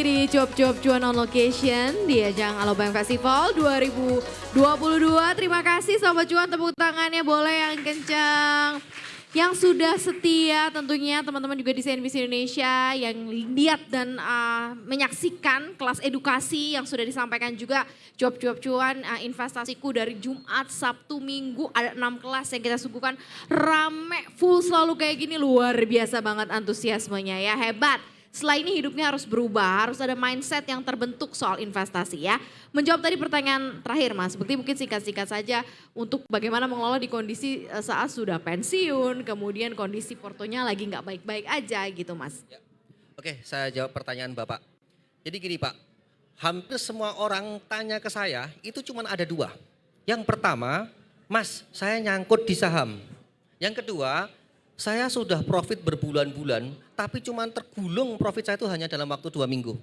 lagi di Cuap-Cuap Cuan on Location di ajang Alobank Festival 2022. Terima kasih Sobat Cuan, tepuk tangannya boleh yang kencang. Yang sudah setia tentunya teman-teman juga di CNBC Indonesia yang lihat dan menyaksikan kelas edukasi yang sudah disampaikan juga Cuap-Cuap Cuan investasiku dari Jumat, Sabtu, Minggu ada 6 kelas yang kita suguhkan rame full selalu kayak gini, luar biasa banget antusiasmenya ya, hebat. Setelah ini hidupnya harus berubah, harus ada mindset yang terbentuk soal investasi ya. Menjawab tadi pertanyaan terakhir Mas, seperti mungkin singkat-singkat saja untuk bagaimana mengelola di kondisi saat sudah pensiun, kemudian kondisi portonya lagi nggak baik-baik aja gitu Mas. Ya. Oke, saya jawab pertanyaan Bapak. Jadi gini Pak, hampir semua orang tanya ke saya itu cuma ada dua. Yang pertama, Mas saya nyangkut di saham. Yang kedua, saya sudah profit berbulan-bulan, tapi cuma tergulung profit saya itu hanya dalam waktu 2 minggu.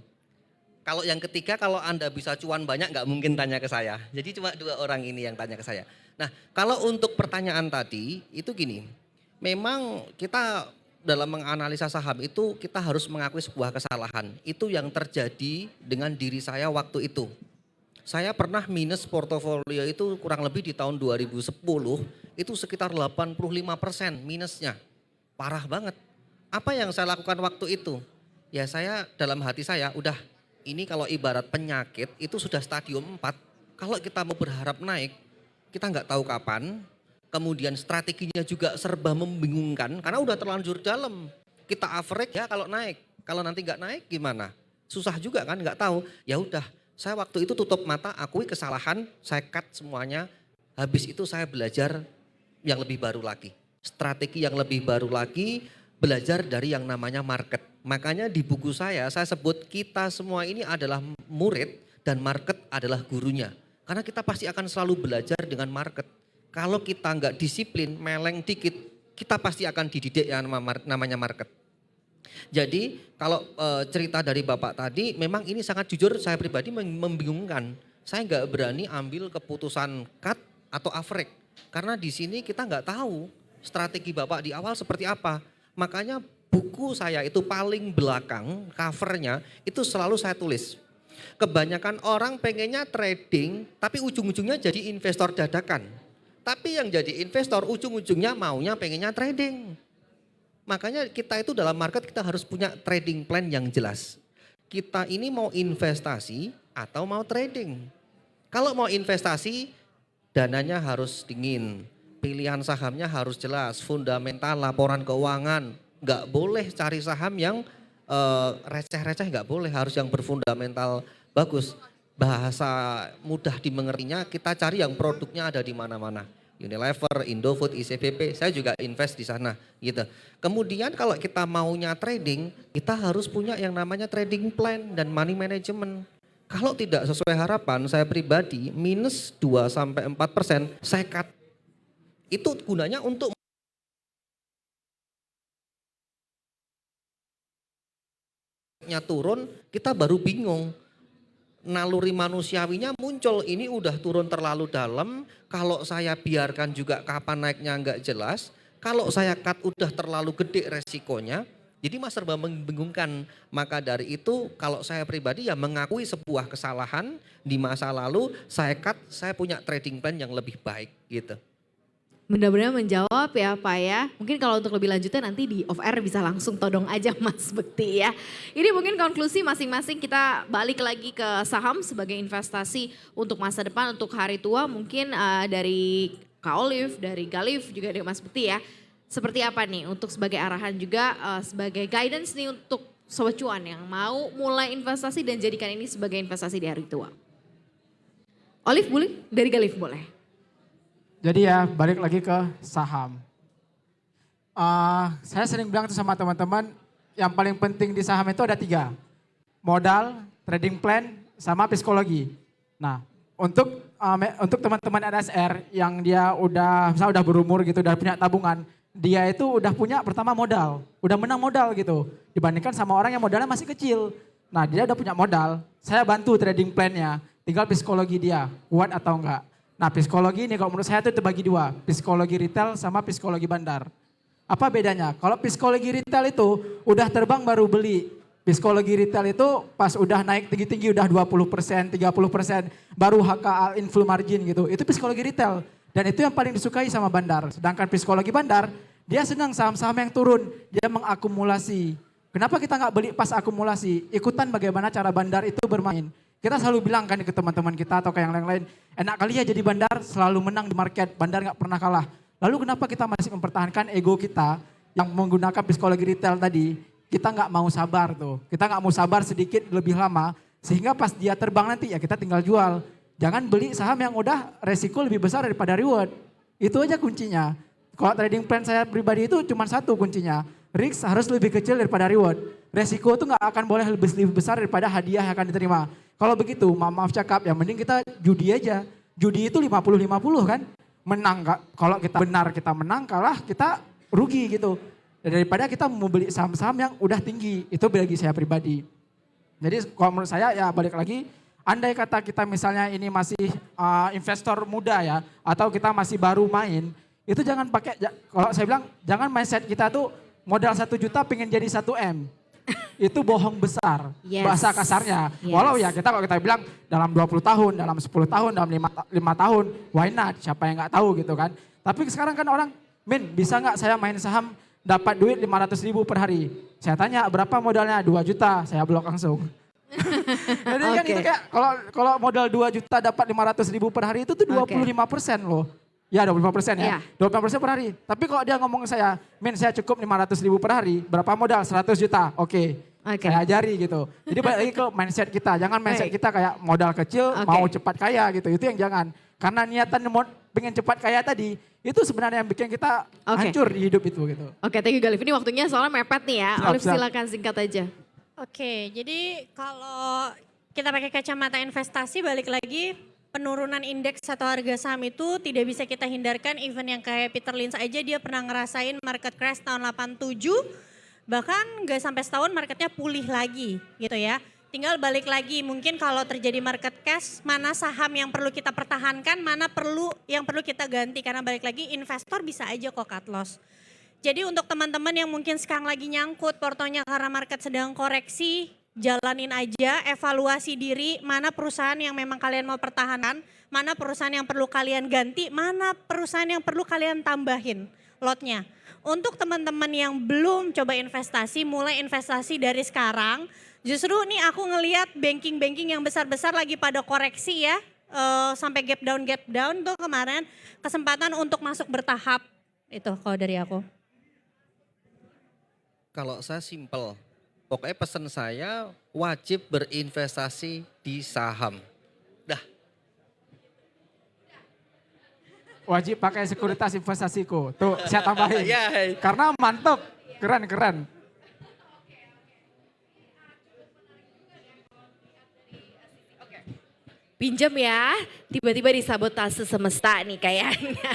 Kalau yang ketiga, kalau Anda bisa cuan banyak nggak mungkin tanya ke saya. Jadi cuma 2 orang ini yang tanya ke saya. Nah kalau untuk pertanyaan tadi, itu gini, memang kita dalam menganalisa saham itu kita harus mengakui sebuah kesalahan. Itu yang terjadi dengan diri saya waktu itu. Saya pernah minus portofolio itu kurang lebih di tahun 2010, itu sekitar 85% minusnya. Parah banget. Apa yang saya lakukan waktu itu? Ya saya dalam hati saya udah ini kalau ibarat penyakit itu sudah stadium 4. Kalau kita mau berharap naik, kita nggak tahu kapan. Kemudian strateginya juga serba membingungkan karena udah terlanjur dalam. Kita average ya kalau naik. Kalau nanti nggak naik gimana? Susah juga kan, nggak tahu. Ya udah, saya waktu itu tutup mata, akui kesalahan, saya cut semuanya. Habis itu saya belajar yang lebih baru lagi. Strategi yang lebih baru lagi, belajar dari yang namanya market. Makanya di buku saya sebut kita semua ini adalah murid dan market adalah gurunya. Karena kita pasti akan selalu belajar dengan market. Kalau kita nggak disiplin, meleng dikit, kita pasti akan dididik yang namanya market. Jadi kalau cerita dari Bapak tadi, memang ini sangat jujur saya pribadi membingungkan. Saya nggak berani ambil keputusan cut atau average. Karena di sini kita nggak tahu strategi Bapak di awal seperti apa. Makanya buku saya itu paling belakang, covernya itu selalu saya tulis. Kebanyakan orang pengennya trading, tapi ujung-ujungnya jadi investor dadakan. Tapi yang jadi investor ujung-ujungnya maunya pengennya trading. Makanya kita itu dalam market kita harus punya trading plan yang jelas. Kita ini mau investasi atau mau trading. Kalau mau investasi, dananya harus dingin. Pilihan sahamnya harus jelas, fundamental, laporan keuangan. Nggak boleh cari saham yang receh-receh, nggak boleh, harus yang berfundamental bagus. Bahasa mudah dimengertinya, kita cari yang produknya ada di mana-mana. Unilever, Indofood, ICBP, saya juga invest di sana gitu. Kemudian kalau kita maunya trading, kita harus punya yang namanya trading plan dan money management. Kalau tidak sesuai harapan, saya pribadi minus 2-4%, saya cut. Itu gunanya untuk turun, kita baru bingung. Naluri manusiawinya muncul, ini udah turun terlalu dalam, kalau saya biarkan juga kapan naiknya nggak jelas, kalau saya cut udah terlalu gede resikonya, jadi mas serba membingungkan. Maka dari itu kalau saya pribadi ya mengakui sebuah kesalahan di masa lalu, saya cut, saya punya trading plan yang lebih baik gitu. Benar-benar menjawab ya Pak ya. Mungkin kalau untuk lebih lanjutnya nanti di off air bisa langsung todong aja Mas Bekti ya. Ini mungkin konklusi masing-masing, kita balik lagi ke saham sebagai investasi untuk masa depan, untuk hari tua. Mungkin dari Kak Olive, dari Galif, juga dari Mas Bekti ya. Seperti apa nih untuk sebagai arahan juga sebagai guidance nih untuk Sobat Cuan yang mau mulai investasi dan jadikan ini sebagai investasi di hari tua. Olive boleh? Dari Galif boleh. Jadi ya balik lagi ke saham. Saya sering bilang tuh sama teman-teman, yang paling penting di saham itu ada 3. Modal, trading plan, sama psikologi. Nah untuk teman-teman NSR yang dia misalnya udah berumur gitu, udah punya tabungan, dia itu udah punya pertama modal, udah menang modal gitu. Dibandingkan sama orang yang modalnya masih kecil. Nah dia udah punya modal, saya bantu trading plannya, tinggal psikologi dia, kuat atau enggak. Nah psikologi ini kalau menurut saya itu terbagi 2, psikologi retail sama psikologi bandar. Apa bedanya? Kalau psikologi retail itu udah terbang baru beli, Psikologi retail itu pas udah naik tinggi-tinggi udah 20%, 30%, baru HKA inflow margin gitu. Itu psikologi retail. Dan itu yang paling disukai sama bandar. Sedangkan psikologi bandar, dia senang saham-saham yang turun. Dia mengakumulasi. Kenapa kita nggak beli pas akumulasi? Ikutan bagaimana cara bandar itu bermain. Kita selalu bilang kan ke teman-teman kita atau ke yang lain-lain, enak kali ya jadi bandar selalu menang di market, bandar nggak pernah kalah. Lalu kenapa kita masih mempertahankan ego kita yang menggunakan psikologi retail tadi? Kita nggak mau sabar tuh. Kita nggak mau sabar sedikit lebih lama. Sehingga pas dia terbang nanti ya kita tinggal jual. Jangan beli saham yang udah resiko lebih besar daripada reward. Itu aja kuncinya. Kalau trading plan saya pribadi itu cuma satu kuncinya. Risk harus lebih kecil daripada reward. Resiko itu nggak akan boleh lebih besar daripada hadiah yang akan diterima. Kalau begitu maaf cakap ya mending kita judi aja. Judi itu 50-50 kan. Menang, kalau kita benar kita menang, kalah kita rugi gitu. Daripada kita mau beli saham-saham yang udah tinggi, itu bagi saya pribadi. Jadi kalau menurut saya ya balik lagi, andai kata kita misalnya ini masih investor muda ya, atau kita masih baru main, itu jangan pakai, kalau saya bilang jangan mindset kita tuh modal 1 juta pengen jadi 1 M. Itu bohong besar, bahasa kasarnya. Walau ya kita kalau kita bilang dalam 20 tahun, dalam 10 tahun, dalam 5 tahun, why not? Siapa yang nggak tahu gitu kan. Tapi sekarang kan orang, Min bisa nggak saya main saham dapat duit 500.000 per hari. Saya tanya berapa modalnya? 2 juta, saya blok langsung. Jadi kan itu kayak kalau modal 2 juta dapat 500.000 per hari itu tuh 25% loh. Ya 25% ya, 25% per hari. Tapi kalau dia ngomong ke saya, Min saya cukup 500.000 per hari, berapa modal? 100 juta, oke. Saya ajari gitu. Jadi balik lagi ke mindset kita, jangan mindset kita kayak modal kecil mau cepat kaya gitu, itu yang jangan. Karena niatan pengen cepat kaya tadi, itu sebenarnya yang bikin kita hancur di hidup itu gitu. Oke, thank you Galif. Ini waktunya soalnya mepet nih ya. Olive silakan singkat aja. Oke, jadi kalau kita pakai kacamata investasi balik lagi penurunan indeks atau harga saham itu tidak bisa kita hindarkan. Even yang kayak Peter Lynch aja dia pernah ngerasain market crash tahun 87. Bahkan nggak sampai setahun marketnya pulih lagi gitu ya. Tinggal balik lagi mungkin kalau terjadi market crash mana saham yang perlu kita pertahankan, mana yang perlu kita ganti. Karena balik lagi investor bisa aja kok cut loss. Jadi untuk teman-teman yang mungkin sekarang lagi nyangkut portonya karena market sedang koreksi, jalanin aja, evaluasi diri mana perusahaan yang memang kalian mau pertahankan, mana perusahaan yang perlu kalian ganti, mana perusahaan yang perlu kalian tambahin lotnya. Untuk teman-teman yang belum coba investasi, mulai investasi dari sekarang. Justru nih aku ngelihat banking-banking yang besar-besar lagi pada koreksi ya, sampai gap down tuh kemarin kesempatan untuk masuk bertahap. Itu kalau dari aku. Kalau saya simple, pokoknya pesan saya wajib berinvestasi di saham. Dah. Wajib pakai sekuritas investasiku. Tuh saya tambahin. Karena mantep, keren. Pinjam ya, tiba-tiba disabotase semesta nih kayaknya.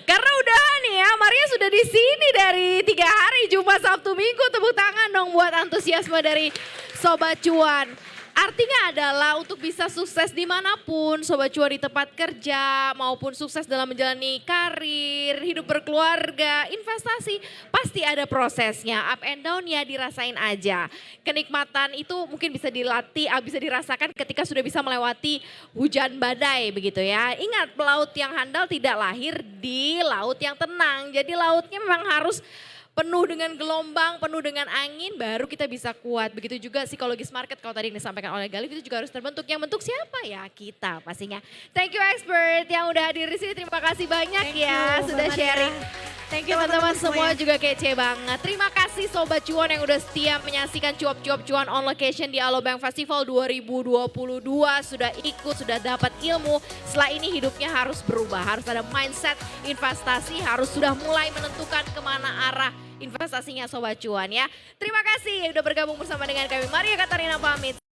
Karena udah nih ya, Maria sudah di sini dari 3 hari, Jumat, Sabtu, Minggu. Tepuk tangan dong buat antusiasme dari Sobat Cuan. Artinya adalah untuk bisa sukses dimanapun, Sobat Cuan di tempat kerja, maupun sukses dalam menjalani karir, hidup berkeluarga, investasi, pasti ada prosesnya. Up and down ya dirasain aja. Kenikmatan itu mungkin bisa dilatih, bisa dirasakan ketika sudah bisa melewati hujan badai begitu ya. Ingat, pelaut yang handal tidak lahir di laut yang tenang. Jadi lautnya memang harus penuh dengan gelombang, penuh dengan angin, baru kita bisa kuat. Begitu juga psikologis market, kalau tadi yang disampaikan oleh Galif itu juga harus terbentuk. Yang bentuk siapa ya? Kita pastinya. Thank you expert yang udah hadir di sini. Terima kasih banyak sudah sharing. Thank you teman-teman semua juga kece banget. Terima kasih Sobat Cuan yang udah setia menyaksikan cuap-cuap cuan on location di Alobank Festival 2022. Sudah ikut, sudah dapat ilmu. Setelah ini hidupnya harus berubah. Harus ada mindset investasi, harus sudah mulai menentukan kemana arah investasinya Sobat Cuan ya. Terima kasih yang udah bergabung bersama dengan kami. Maria Katarina pamit.